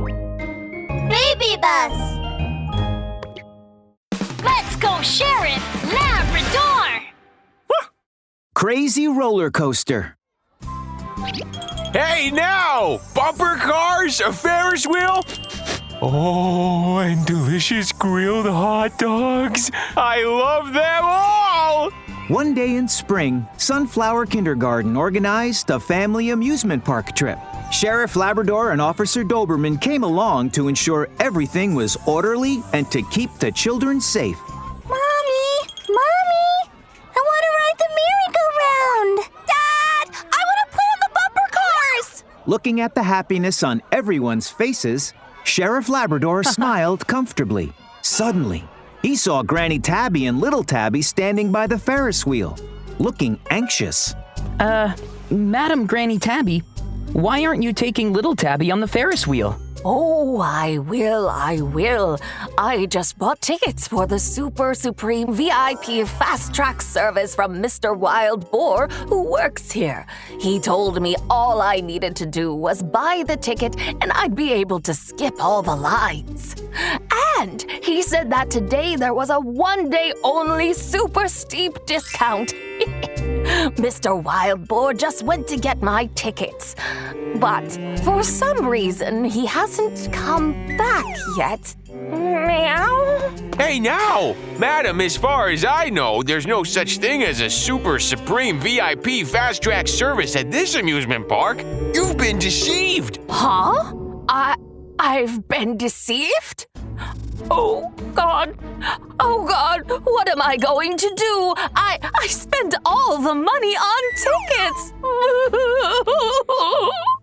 Baby bus! Let's go, Sheriff Labrador! Crazy roller coaster. Hey now! Bumper cars, a Ferris wheel? Oh, and delicious grilled hot dogs. I love them all! One day in spring, Sunflower Kindergarten organized a family amusement park trip. Sheriff Labrador and Officer Doberman came along to ensure everything was orderly and to keep the children safe. Mommy! I want to ride the merry-go-round! Dad! I want to play on the bumper cars! Looking at the happiness on everyone's faces, Sheriff Labrador smiled comfortably. Suddenly, he saw Granny Tabby and Little Tabby standing by the Ferris wheel, looking anxious. Madam Granny Tabby, why aren't you taking Little Tabby on the Ferris wheel? Oh, I will. I just bought tickets for the Super Supreme VIP Fast Track service from Mr. Wild Boar, who works here. He told me all I needed to do was buy the ticket and I'd be able to skip all the lines. And he said that today there was a one-day-only super steep discount. Mr. Wild Boar just went to get my tickets. But for some reason, he hasn't come back yet. Meow. Hey now! Madam, as far as I know, there's no such thing as a Super Supreme VIP Fast Track service at this amusement park. You've been deceived! Huh? I've been deceived? Oh, God, what am I going to do? I spent all the money on tickets.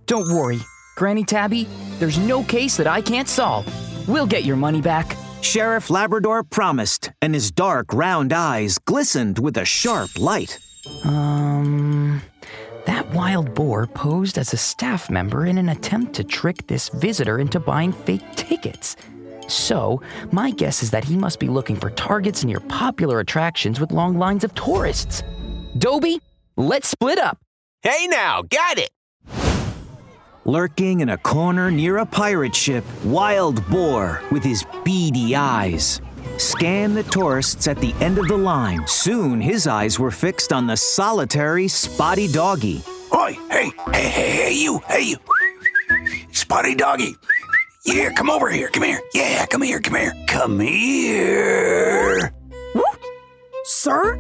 Don't worry, Granny Tabby, there's no case that I can't solve. We'll get your money back. Sheriff Labrador promised, and his dark, round eyes glistened with a sharp light. That wild boar posed as a staff member in an attempt to trick this visitor into buying fake tickets. So, my guess is that he must be looking for targets near popular attractions with long lines of tourists. Dobie, let's split up. Hey now, got it! Lurking in a corner near a pirate ship, Wild Boar, with his beady eyes, scanned the tourists at the end of the line. Soon, his eyes were fixed on the solitary Spotty Doggy. Oi, hey, you. Spotty Doggy. Yeah, come over here, come here. Yeah, come here. Come here. Sir?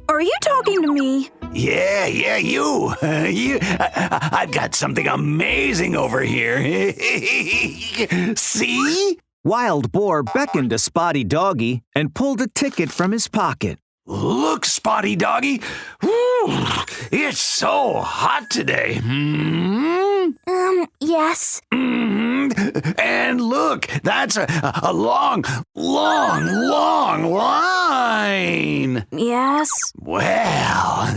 Are you talking to me? Yeah, you. I've got something amazing over here. See? Wild Boar beckoned to Spotty Doggy and pulled a ticket from his pocket. Look, Spotty Doggy. Woo, it's so hot today. Yes. And look, that's a long line. Yes. Well,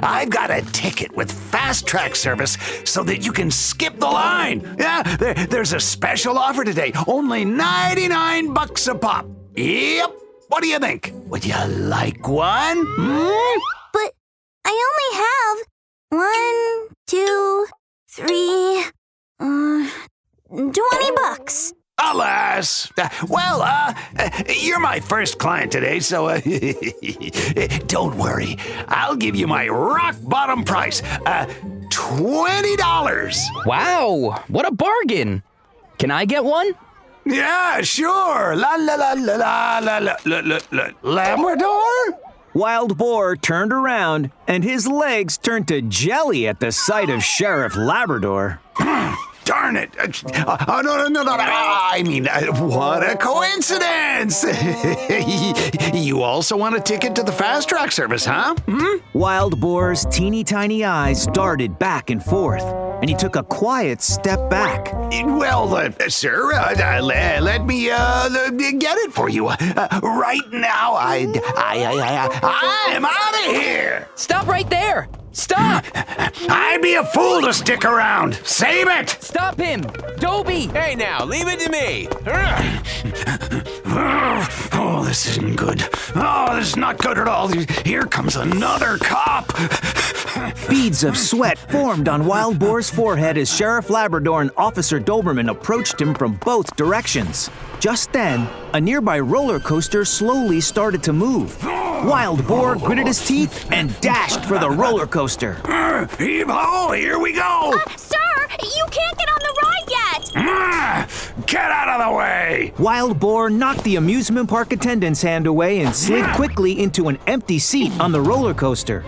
I've got a ticket with Fast Track service so that you can skip the line. Yeah, there's a special offer today, only $99 a pop. Yep. What do you think? Would you like one? But I only have 1, 2, 3, $20. Alas. You're my first client today, so don't worry. I'll give you my rock bottom price, $20. Wow, what a bargain. Can I get one? Yeah, sure. Labrador? Wild Boar turned around, and his legs turned to jelly at the sight of Sheriff Labrador. Darn it. No. I mean, what a coincidence. You also want a ticket to the Fast Track service, huh? Wild Boar's teeny tiny eyes darted back and forth, and he took a quiet step back. Well, sir, let me get it for you. Right now, I'm out of here. Stop right there. Stop! I'd be a fool to stick around. Save it! Stop him! Dobie! Hey now, leave it to me. Oh, this isn't good. Oh, this is not good at all. Here comes another cop. Beads of sweat formed on Wild Boar's forehead as Sheriff Labrador and Officer Doberman approached him from both directions. Just then, a nearby roller coaster slowly started to move. Wild Boar gritted his teeth and dashed for the roller coaster. Heave-ho, here we go. Sir, you can't get on the ride yet! Get out of the way. Wild Boar knocked the amusement park attendant's hand away and slid quickly into an empty seat on the roller coaster.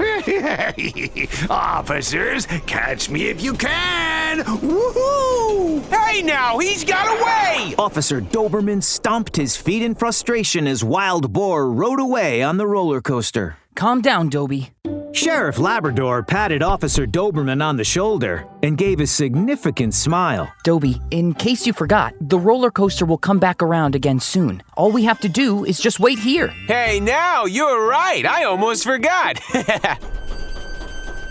Officers, catch me if you can. Woohoo! Hey now, he's got away. Officer Doberman stomped his feet in frustration as Wild Boar rode away on the roller coaster. Calm down, Dobie. Sheriff Labrador patted Officer Doberman on the shoulder and gave a significant smile. Dobie, in case you forgot, the roller coaster will come back around again soon. All we have to do is just wait here. Hey now, you're right. I almost forgot.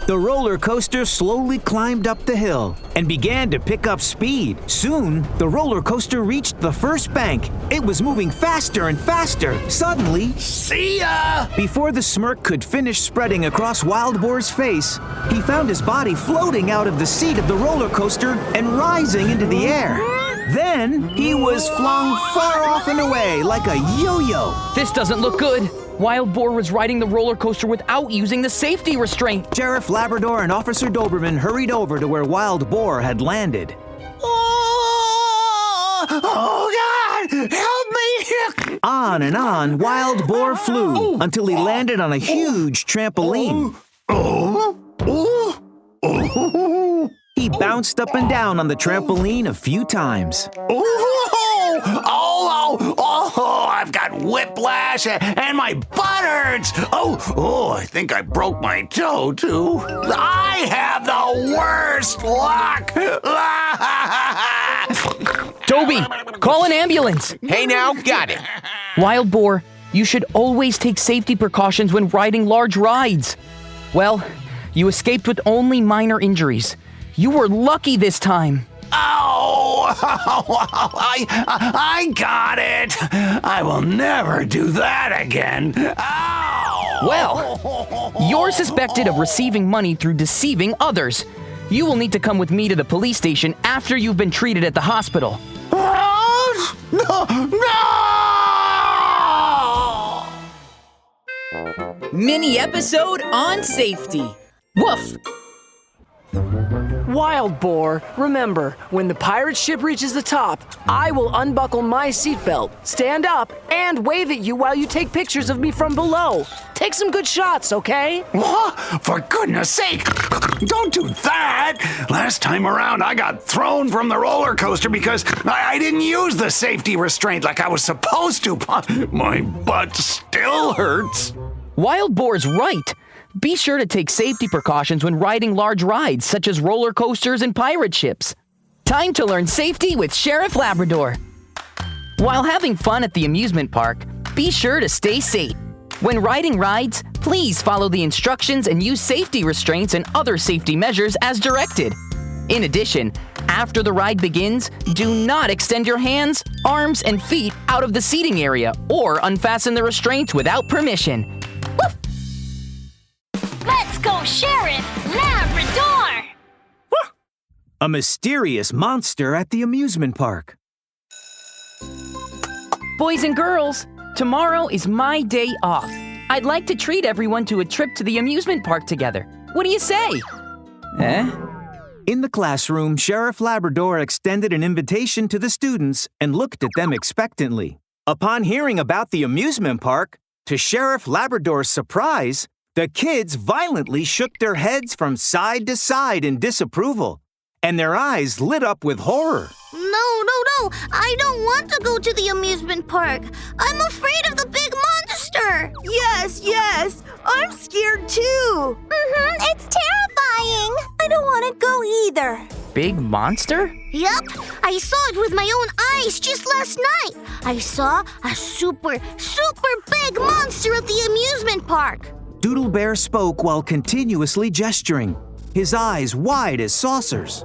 The roller coaster slowly climbed up the hill and began to pick up speed. Soon, the roller coaster reached the first bank. It was moving faster and faster. Suddenly, See ya! before the smirk could finish spreading across Wild Boar's face, he found his body floating out of the seat of the roller coaster and rising into the air. Then, he was flung far off and away like a yo-yo. This doesn't look good. Wild Boar was riding the roller coaster without using the safety restraint. Sheriff Labrador and Officer Doberman hurried over to where Wild Boar had landed. Oh, God! Help me! On and on, Wild Boar flew until he landed on a huge trampoline. He bounced up and down on the trampoline a few times. I've got whiplash and my butt hurts. I think I broke my toe, too. I have the worst luck. Dobie, call an ambulance. Hey now, got it. Wild Boar, you should always take safety precautions when riding large rides. Well, you escaped with only minor injuries. You were lucky this time. I got it. I will never do that again. Well, you're suspected of receiving money through deceiving others. You will need to come with me to the police station after you've been treated at the hospital. No! Mini episode on safety. Woof! Wild Boar, remember, when the pirate ship reaches the top, I will unbuckle my seatbelt, stand up, and wave at you while you take pictures of me from below. Take some good shots, okay? What? For goodness sake, don't do that. Last time around, I got thrown from the roller coaster because I didn't use the safety restraint like I was supposed to. My butt still hurts. Wild Boar's right. Be sure to take safety precautions when riding large rides, such as roller coasters and pirate ships. Time to learn safety with Sheriff Labrador. While having fun at the amusement park, be sure to stay safe. When riding rides, please follow the instructions and use safety restraints and other safety measures as directed. In addition, after the ride begins, do not extend your hands, arms, and feet out of the seating area or unfasten the restraints without permission. Let's go, Sheriff Labrador! A mysterious monster at the amusement park. Boys and girls, tomorrow is my day off. I'd like to treat everyone to a trip to the amusement park together. What do you say? In the classroom, Sheriff Labrador extended an invitation to the students and looked at them expectantly. Upon hearing about the amusement park, to Sheriff Labrador's surprise, the kids violently shook their heads from side to side in disapproval, and their eyes lit up with horror. No, I don't want to go to the amusement park. I'm afraid of the big monster. Yes, I'm scared too. It's terrifying. I don't want to go either. Big monster? Yep, I saw it with my own eyes just last night. I saw a super big monster at the amusement park. Doodle Bear spoke while continuously gesturing, his eyes wide as saucers.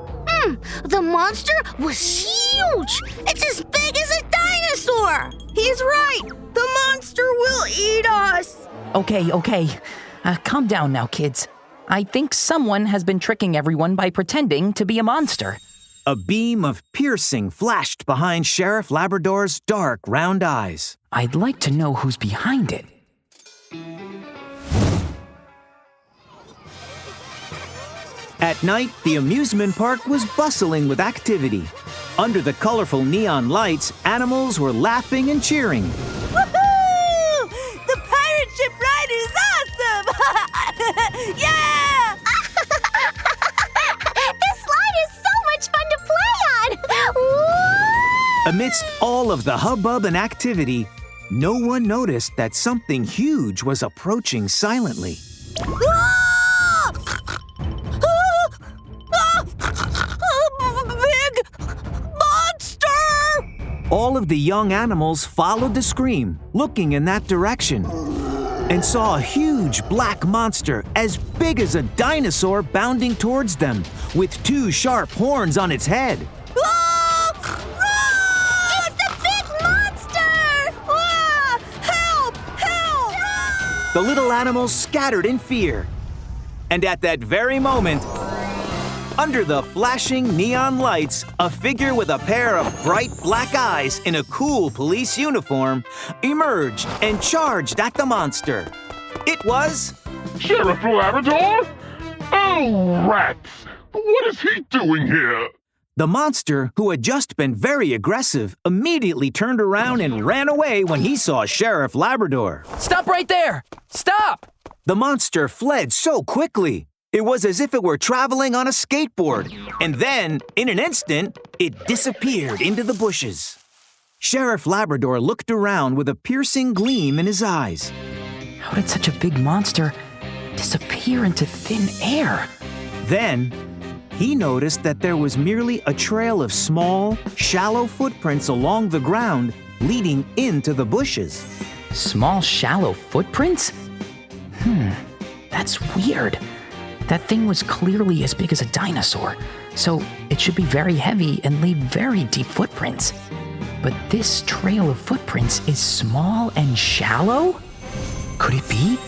The monster was huge! It's as big as a dinosaur! He's right! The monster will eat us! Okay. Calm down now, kids. I think someone has been tricking everyone by pretending to be a monster. A beam of piercing flashed behind Sheriff Labrador's dark, round eyes. I'd like to know who's behind it. At night, the amusement park was bustling with activity. Under the colorful neon lights, animals were laughing and cheering. Woohoo! The pirate ship ride is awesome! Yeah! This slide is so much fun to play on! Woo! Amidst all of the hubbub and activity, no one noticed that something huge was approaching silently. Big monster! All of the young animals followed the scream, looking in that direction, and saw a huge black monster as big as a dinosaur bounding towards them, with 2 sharp horns on its head. It's the big monster! Help! Help! The little animals scattered in fear. And at that very moment, under the flashing neon lights, a figure with a pair of bright black eyes in a cool police uniform emerged and charged at the monster. It was Sheriff Labrador? Oh, rats! What is he doing here? the monster, who had just been very aggressive, immediately turned around and ran away when he saw Sheriff Labrador. Stop right there! Stop! The monster fled so quickly. It was as if it were traveling on a skateboard, and then, in an instant, it disappeared into the bushes. Sheriff Labrador looked around with a piercing gleam in his eyes. How did such a big monster disappear into thin air? Then, he noticed that there was merely a trail of small, shallow footprints along the ground leading into the bushes. Small, shallow footprints? That's weird. That thing was clearly as big as a dinosaur, so it should be very heavy and leave very deep footprints. But this trail of footprints is small and shallow? Could it be?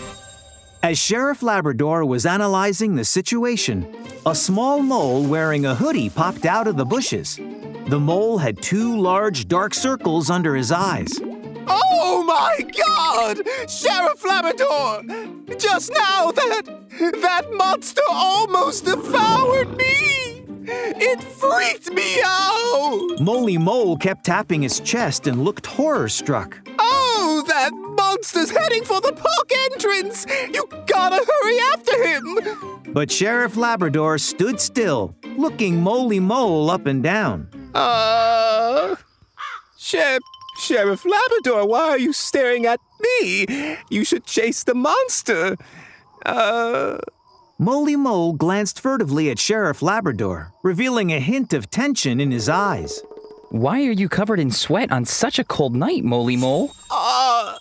As Sheriff Labrador was analyzing the situation, a small mole wearing a hoodie popped out of the bushes. The mole had 2 large dark circles under his eyes. Oh my God! Sheriff Labrador! Just now that monster almost devoured me! It freaked me out! Moly Mole kept tapping his chest and looked horror-struck. Oh, that monster's heading for the park entrance! You gotta hurry after him! But Sheriff Labrador stood still, looking Moly Mole up and down. Sheriff Labrador, why are you staring at me? You should chase the monster. Moly Mole glanced furtively at Sheriff Labrador, revealing a hint of tension in his eyes. Why are you covered in sweat on such a cold night, Moly Mole? I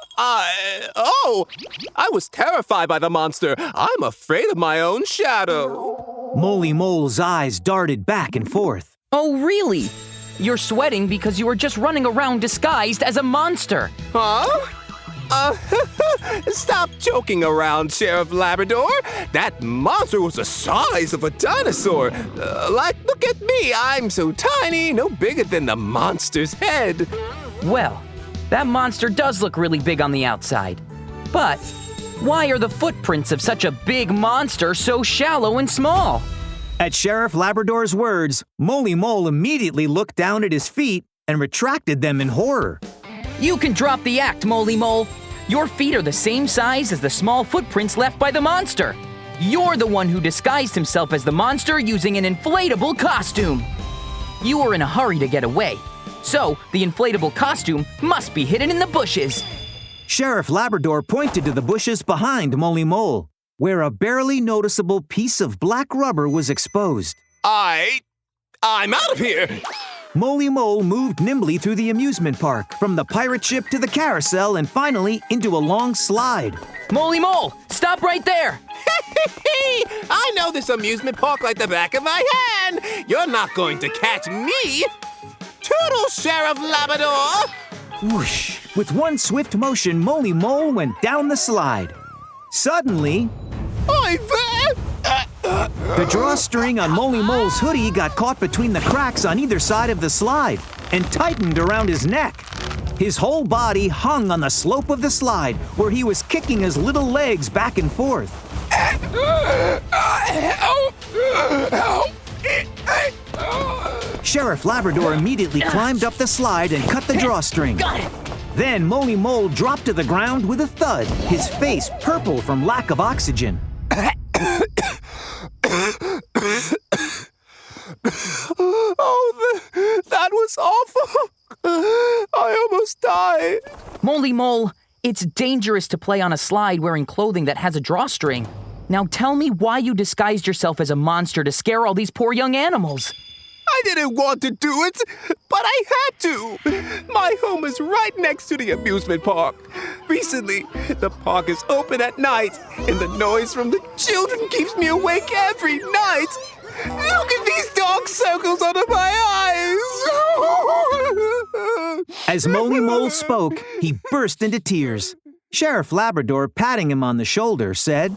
was terrified by the monster. I'm afraid of my own shadow. Moly Mole's eyes darted back and forth. Oh, really? You're sweating because you were just running around disguised as a monster. Huh? Stop joking around, Sheriff Labrador. That monster was the size of a dinosaur. Look at me. I'm so tiny, no bigger than the monster's head. Well, that monster does look really big on the outside. But why are the footprints of such a big monster so shallow and small? At Sheriff Labrador's words, Moly Mole immediately looked down at his feet and retracted them in horror. You can drop the act, Moly Mole. Your feet are the same size as the small footprints left by the monster. You're the one who disguised himself as the monster using an inflatable costume. You were in a hurry to get away, so the inflatable costume must be hidden in the bushes. Sheriff Labrador pointed to the bushes behind Moly Mole, where a barely noticeable piece of black rubber was exposed. I'm out of here! Moly Mole moved nimbly through the amusement park, from the pirate ship to the carousel, and finally into a long slide. Molly Mole, stop right there! I know this amusement park like the back of my hand! You're not going to catch me! Toodle, Sheriff Labrador! Whoosh! With one swift motion, Molly Mole went down the slide. Suddenly, Oi there! the drawstring on Molly Mole's hoodie got caught between the cracks on either side of the slide and tightened around his neck. His whole body hung on the slope of the slide, where he was kicking his little legs back and forth. Sheriff Labrador immediately climbed up the slide and cut the drawstring. Got it! Then Molly Mole dropped to the ground with a thud, his face purple from lack of oxygen. That was awful! I almost died. Molly Mole, it's dangerous to play on a slide wearing clothing that has a drawstring. Now tell me why you disguised yourself as a monster to scare all these poor young animals. I didn't want to do it, but I had to. My home is right next to the amusement park. Recently, the park is open at night, and the noise from the children keeps me awake every night. Look at these dark circles under my eyes. As Molly Mole spoke, he burst into tears. Sheriff Labrador, patting him on the shoulder, said,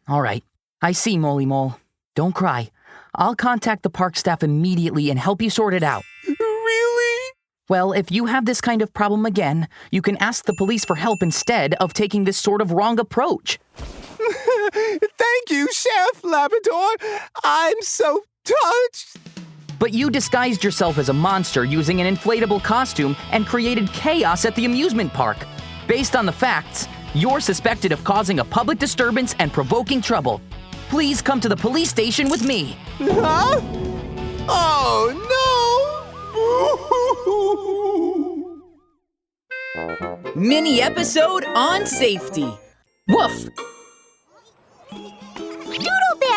All right, I see, Molly Mole. Don't cry. I'll contact the park staff immediately and help you sort it out. Really? Well, if you have this kind of problem again, you can ask the police for help instead of taking this sort of wrong approach. Thank you, Sheriff Labrador. I'm so touched. But you disguised yourself as a monster using an inflatable costume and created chaos at the amusement park. Based on the facts, you're suspected of causing a public disturbance and provoking trouble. Please come to the police station with me. Huh? Oh, no! Mini episode on safety. Woof!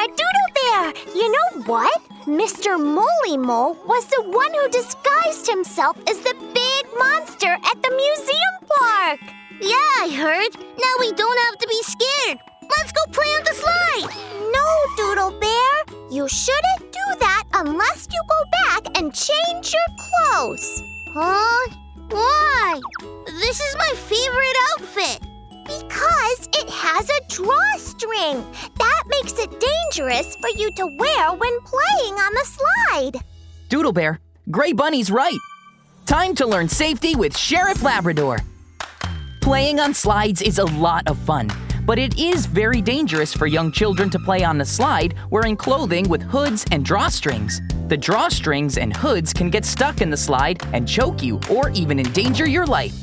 Doodle Bear! You know what? Mr. Molly Mole was the one who disguised himself as the big monster at the museum park. Yeah, I heard. Now we don't have to be scared. Let's go play on the slide. No, Doodle Bear. You shouldn't do that unless you go back and change your clothes. Huh? Why? This is my favorite outfit. Because it has a drawstring. That makes it dangerous for you to wear when playing on the slide. Doodle Bear, Gray Bunny's right. Time to learn safety with Sheriff Labrador. Playing on slides is a lot of fun, but it is very dangerous for young children to play on the slide wearing clothing with hoods and drawstrings. The drawstrings and hoods can get stuck in the slide and choke you or even endanger your life.